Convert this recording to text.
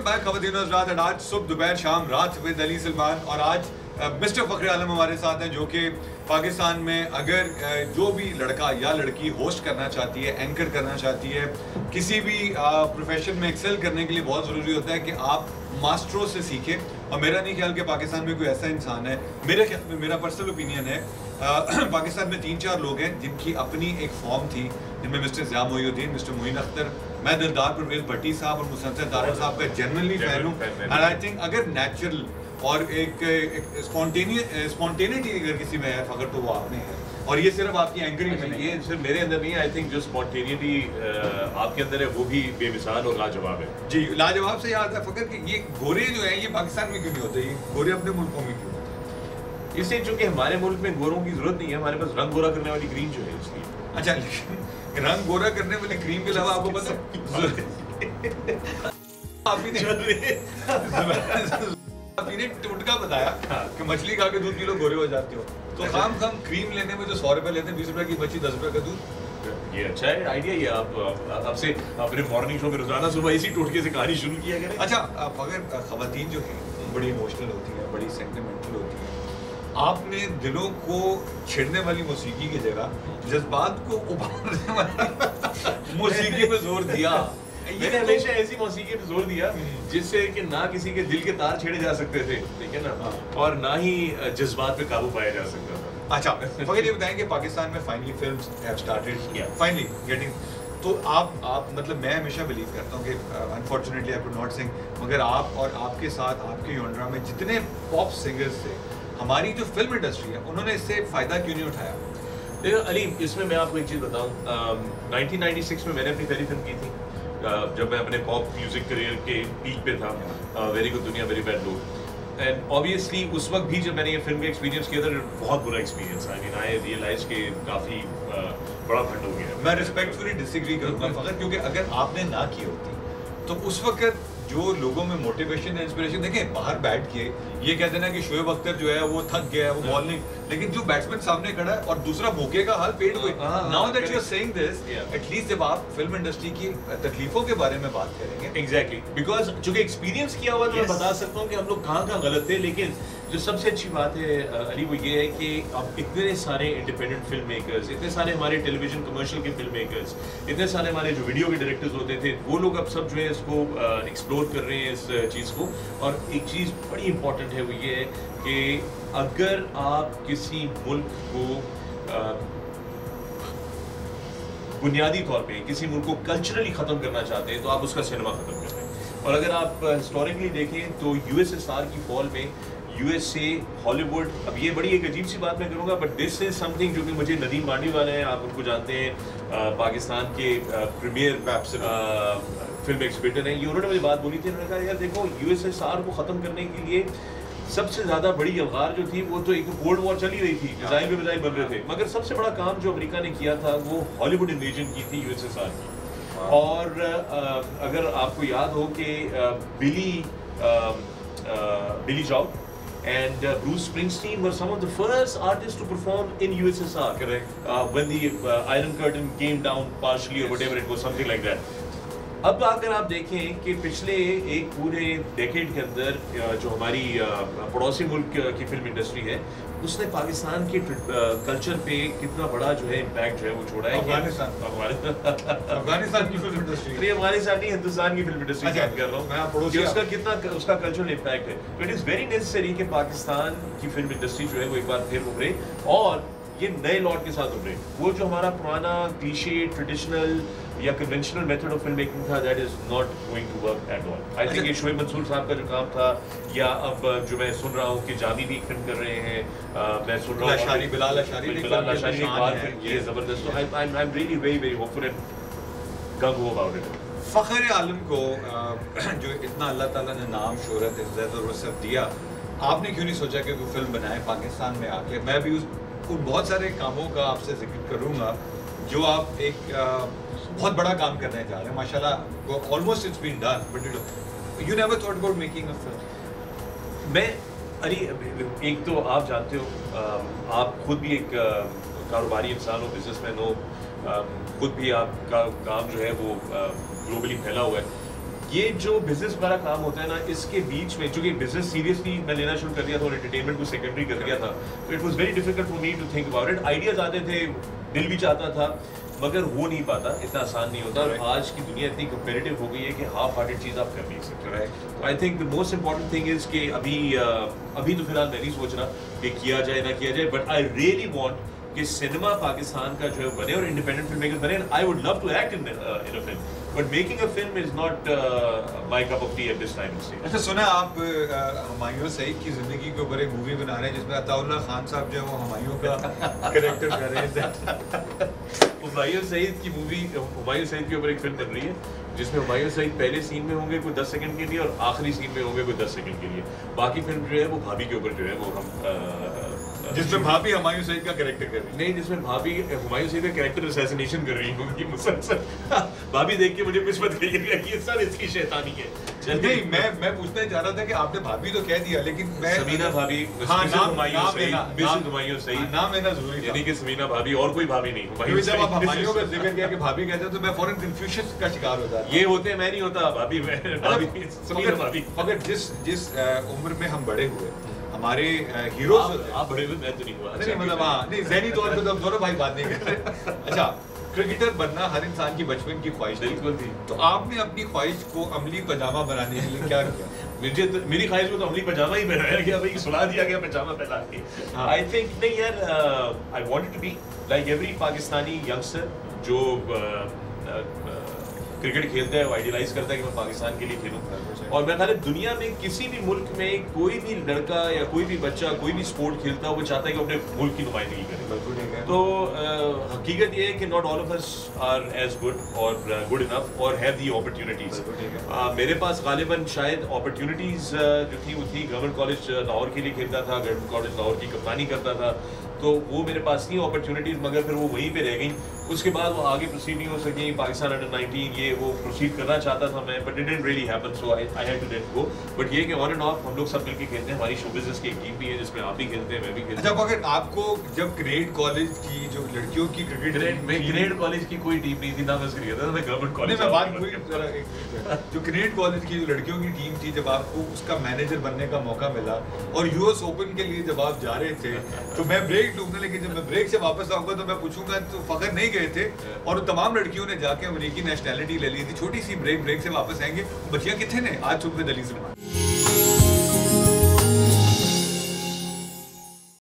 Back ख़वातीन और हज़रात। आज सुबह दोपहर शाम रात विद अली सलमान। और आज मिस्टर फ़खर आलम हमारे साथ हैं, जो कि पाकिस्तान में अगर जो भी लड़का या लड़की होस्ट करना चाहती है, एंकर करना चाहती है, किसी भी प्रोफेशन में एक्सेल करने के लिए बहुत ज़रूरी होता है कि आप मास्टरों से सीखें। और मेरा नहीं ख्याल कि पाकिस्तान में कोई ऐसा इंसान है, मेरे ख्याल में, मेरा पर्सनल ओपिनियन है, पाकिस्तान में 3-4 लोग हैं जिनकी अपनी एक फॉर्म थी, जिनमें मिस्टर ज़िया मोइनुद्दीन, मिस्टर मोइन अख्तर, मैं दिलदार परवेज़ भट्टी साहब और मुसद्दद दारा साहब का जनरली फ़ैन हूँ। एंड आई थिंक अगर नेचुरल और एक स्पॉन्टेनिटी अगर किसी में है फ़खर, तो वो आप में है। और ये सिर्फ आपकी एंकरिंग में नहीं, ये सिर्फ मेरे अंदर नहीं है। आई थिंक जो स्पॉन्टेनिटी आपके अंदर है वो भी बेमिसाल और लाजवाब है। जी, लाजवाब से याद है फ़खर कि ये गोरे जो हैं ये पाकिस्तान में क्यों नहीं होते, ये गोरे अपने मुल्कों में क्यों होते हैं? इसलिए चूंकि हमारे मुल्क में गोरों की जरूरत नहीं है, हमारे पास रंग गोरा करने वाली क्रीम जो है इसलिए। अच्छा, लेकिन रंग गोरा करने वाली क्रीम के अलावा आपको पता आपने टुटका बताया कि मछली खा के दूध पी लो गोरे हो जाते हो, तो खाम क्रीम लेने में जो 100 रुपए लेते हैं, 20 रुपए की मछली, 10 रुपए का दूध। ये अच्छा है आइडिया। ये आप आपसे अपने मॉर्निंग शो में रोजाना सुबह इसी टोटके से कहानी शुरू किया करें। अच्छा, अगर खवातीन जो है बड़ी इमोशनल होती है, बड़ी सेंटिमेंटल होती है, आपने दिलों को छेड़ने वाली मौसीकी की जगह जज्बात को उभारने वाली मौसीकी पे जोर दिया। मैंने हमेशा ऐसी मौसीकी पे जोर दिया जिससे कि ना किसी के दिल के तार छेड़े जा सकते थे, ठीक है ना, और ना ही जज्बात पे काबू पाया जा सकता था। अच्छा, मगर ये बताएं कि पाकिस्तान में finally films have started, finally getting, तो आप मतलब मैं हमेशा बिलीव करता हूँ कि अनफॉर्चुनेटली आई कुड नॉट सिंग, मगर आप और आपके साथ आपके जॉनरा में जितने पॉप सिंगर्स थे, हमारी जो फिल्म इंडस्ट्री है, उन्होंने इससे फ़ायदा क्यों नहीं उठाया? देखो अली, इसमें मैं आपको एक चीज़ बताऊँ, 1996 में मैंने अपनी पहली फिल्म की थी, जब मैं अपने पॉप म्यूज़िक करियर के पीक पे था, वेरी गुड दुनिया वेरी बैड लोग। एंड ऑब्वियसली उस वक्त भी जब मैंने ये फिल्म का एक्सपीरियंस किया था, बहुत बुरा experience. I mean I realise के काफ़ी बड़ा फंड हो गया। मैं रिस्पेक्टफुली डिसएग्री करूँगा फ़खर, क्योंकि अगर आपने ना की होती तो उस वक्त जो लोगों में मोटिवेशन इंस्पिरेशन, देखें बाहर बैठ के ये कहते ना कि शोएब अख्तर जो है वो थक गया है, वो बॉल नहीं, लेकिन जो बैट्समैन सामने खड़ा है और दूसरा मौके का हाल पेट को, now that you are saying this, at least जब आप फिल्म इंडस्ट्री की तकलीफों के बारे में बात करेंगे, एग्जैक्टली, बिकॉज चूंकि एक्सपीरियंस किया हुआ, तो मैं बता सकता हूँ कि हम लोग कहाँ गलत थे। लेकिन जो सबसे अच्छी बात है अली, वो ये है कि अब इतने सारे इंडिपेंडेंट फिल्म मेकर्स, इतने सारे हमारे टेलीविजन कमर्शियल के फिल्म मेकर्स, इतने सारे हमारे जो वीडियो के डायरेक्टर्स होते थे, वो लोग अब सब जो है इसको एक्सप्लोर कर रहे हैं इस चीज़ को। और एक चीज़ बड़ी इंपॉर्टेंट है, वो ये है कि अगर आप किसी मुल्क को बुनियादी तौर पे किसी मुल्क को कल्चरली ख़त्म करना चाहते हैं, तो आप उसका सिनेमा ख़त्म कर दें। और अगर आप हिस्टोरिकली देखें तो यूएसएसआर की फॉल में यूएसए, हॉलीवुड, अब ये बड़ी एक अजीब सी बात मैं करूँगा, बट दिस इज समथिंग जो कि मुझे नदीम मांडी वाले हैं, आप उनको जानते हैं, पाकिस्तान के प्रीमियर फिल्म एक्सपर्ट हैं, ये उन्होंने मुझे बात बोली थी। उन्होंने कहा यार देखो, यूएसएसआर को ख़त्म करने के लिए सबसे ज़्यादा बड़ी अलगार जो थी, वो तो एक कोल्ड वॉर चली रही थी, मिसाइल पे मिसाइल बन रहे थे, मगर सबसे बड़ा काम जो अमेरिका ने किया था वो हॉलीवुड इन्वेजन की थी यूएसएसआर की। और अगर आपको याद हो कि बिली job and Bruce Springsteen were some of the first artists to perform in USSR. Correct. When the Iron Curtain came down partially, or whatever it was, something like that. अब अगर आप देखें कि पिछले एक पूरे डेकेड के अंदर जो हमारी पड़ोसी मुल्क की फिल्म इंडस्ट्री है, उसने पाकिस्तान के कल्चर पे कितना बड़ा जो है इम्पैक्ट जो है वो छोड़ा है। अफगानिस्तान की फिल्म इंडस्ट्री, अफगानिस्तान नहीं, हिंदुस्तान की फिल्म इंडस्ट्री की बात कर रहा हूँ मैं, कि उसका कितना उसका कल्चरल इम्पैक्ट है। तो इट इज़ वेरी नेसेसरी कि पाकिस्तान की फिल्म इंडस्ट्री जो है वो एक बार फिर उभरे, और ये नए लॉट के साथ उभरे। वो जो हमारा पुराना क्लीशे ट्रेडिशनल या conventional method of film making था, that is not going to work at all. I think ये शोएब मंसूर साहब का जो काम था, या अब जो मैं सुन रहा हूँ कि जामी भी फिल्म कर रहे हैं, मैं सुन रहा हूँ बिलाल अशारी ये जबरदस्त। I am really very very hopeful and gung ho about it. Fakhar आलम को जो इतना अल्लाह ताला ने नाम, शोहरत, इज़्ज़त और वसअत दिया, आपने क्यों नहीं सोचा कि कोई फिल्म बनाए पाकिस्तान में आके? मैं भी उन बहुत सारे कामों का आपसे जिक्र करूँगा जो आप एक बहुत बड़ा काम करने जा रहे हैं माशाल्लाह। Almost it's been done, but you never thought about making a film. मैं अरे एक तो आप जानते हो, आप खुद भी एक कारोबारी इंसान हो, बिजनेसमैन हो, खुद भी आपका काम जो है वो ग्लोबली फैला हुआ है। ये जो बिजनेस वाला काम होता है ना, इसके बीच में चूंकि बिजनेस सीरियसली मैं लेना शुरू कर दिया था और एंटरटेनमेंट को सेकेंडरी कर दिया था, तो it was very difficult for me to think about it. Ideas आते थे, दिल भी चाहता था, मगर हो नहीं पाता, इतना आसान नहीं होता। Right. आज की दुनिया इतनी कंपेरेटिव हो गई है कि हाफ हार्टेड चीज़ आप कर नहीं सकते। Right. I think the most important thing is कि अभी तो फिलहाल मैं नहीं सोच रहा कि किया जाए ना किया जाए, बट आई रियली वांट कि सिनेमा पाकिस्तान का जो है बने और इंडिपेंडेंट फिल्म मेकर बने। I would love to act in a film, but making a film is not my cup of tea at this time. अच्छा सुना आप हुमायूं सईद की जिंदगी के ऊपर एक मूवी बना रहे हैं जिसमें अताउल्लाह खान साहब जो है वो हुमायूं का कैरेक्टर कर रहे हैं। हुमायूं सईद की मूवी, हुमायूं सईद के ऊपर एक फिल्म बन रही है जिसमें हुमायूं सईद पहले सीन में होंगे कोई 10 सेकंड के लिए और आखिरी सीन में होंगे कोई 10 सेकंड के लिए। बाकी फिल्म जो है वो भाभी के ऊपर जो है वो हम जिसमें भाभी हुमायूं सईद का कैरेक्टर कर रही है। नहीं, जिसमें भाभी हुमायूं सईद का कैरेक्टर असैसिनेशन कर रही होंगी मुसलसल। भाभी देख के मुझे कुछ मत कहिएगा कि ये सब इसकी शैतानी है। नहीं, मैं पूछना चाह रहा था कि आपने भाभी तो कह दिया, लेकिन मैं समीना भाभी, हाँ, मिसेस नाम हुमायूं सईद, लेना, मिसेस हुमायूं सईद, नाम लेना जरूरी था। यानी कि समीना भाभी और कोई भाभी नहीं, हुमायूं जब आप सईद, हुमायूं का मिसेस- जिक्र किया कि भाभी कहते हैं तो मैं फौरन कंफ्यूजन का शिकार हो जाता। ये होते हैं, मैं नहीं होता भाभी, मैं भाभी समीना भाभी। मगर जिस उम्र में हम बड़े हुए, हमारे हीरोज आप बड़े हुए, मैं तो नहीं हुआ। नहीं मतलब हाँ नहीं, ज़हनी तौर पे तो हम दोनों भाई बात नहीं कर रहे। अच्छा, क्रिकेटर बनना हर इंसान की बचपन की ख्वाहिश थी। बिल्कुल थी। तो आपने अपनी ख्वाहिश को अमली पजामा बनाने के लिए क्या किया? मेरी ख्वाहिश को तो अमली पजामा ही पहनाया गया भाई, सुला दिया गया पजामा पहना के। हाँ। आई थिंक नहीं यार, I wanted to be like every Pakistani youngster जो क्रिकेट खेलता है, वो आइडियलाइज करता है कि मैं पाकिस्तान के लिए खेलूं। और मैं ख्याल है दुनिया में किसी भी मुल्क में कोई भी लड़का या कोई भी बच्चा कोई भी स्पोर्ट खेलता है, वो चाहता है कि अपने मुल्क की नुमाइंदगी करे। तो हकीकत ये है कि not all of us are as good और गुड इनफ और हैव दी अपॉर्चुनिटीज। मेरे पास गालिबन शायद अपॉर्चुनिटीज जो थी वो थी, गवर्नमेंट कॉलेज लाहौर के लिए खेलता था, गवर्नमेंट कॉलेज लाहौर की कप्तानी करता था, तो वो मेरे पास थी अपॉर्चुनिटीज, मगर फिर वो वहीं पे रह गई। उसके बाद वो आगे प्रोसीड नहीं हो सकी। पाकिस्तान अंडर 19 ये वो प्रोसीड करना चाहता था मैं, but it didn't really happen, so I had to let go. But ये कि ऑन एंड ऑफ हम लोग सब मिलके खेलते हैं। हमारी शो बिजनेस की एक टीम भी है जिसमें आप भी खेलते हैं, मैं भी खेलता अच्छा, अगर आपको जब ग्रेड कॉलेज की जो लड़कियों की क्रिकेट ग्रेड कॉलेज की कोई टीम नहीं थी ना, मैं क्रिकेट था, मैं गवर्नमेंट कॉलेज मैं बात पूरी जो ग्रेड कॉलेज की जो लड़कियों की टीम थी, जब आपको उसका मैनेजर बनने का मौका मिला और यूएस ओपन के लिए जब आप जा रहे थे, तो मैं ब्रेक लूंगा, लेकिन जब मैं ब्रेक से वापस आऊंगा तो मैं पूछूंगा तो फखर नहीं गए थे और तमाम लड़कियों ने जाके अमेरिकी नेशनैलिटी ले ली थी। छोटी सी ब्रेक से वापस आएंगे, बच्चियां कितने ने आज सुबह दलील सलमान।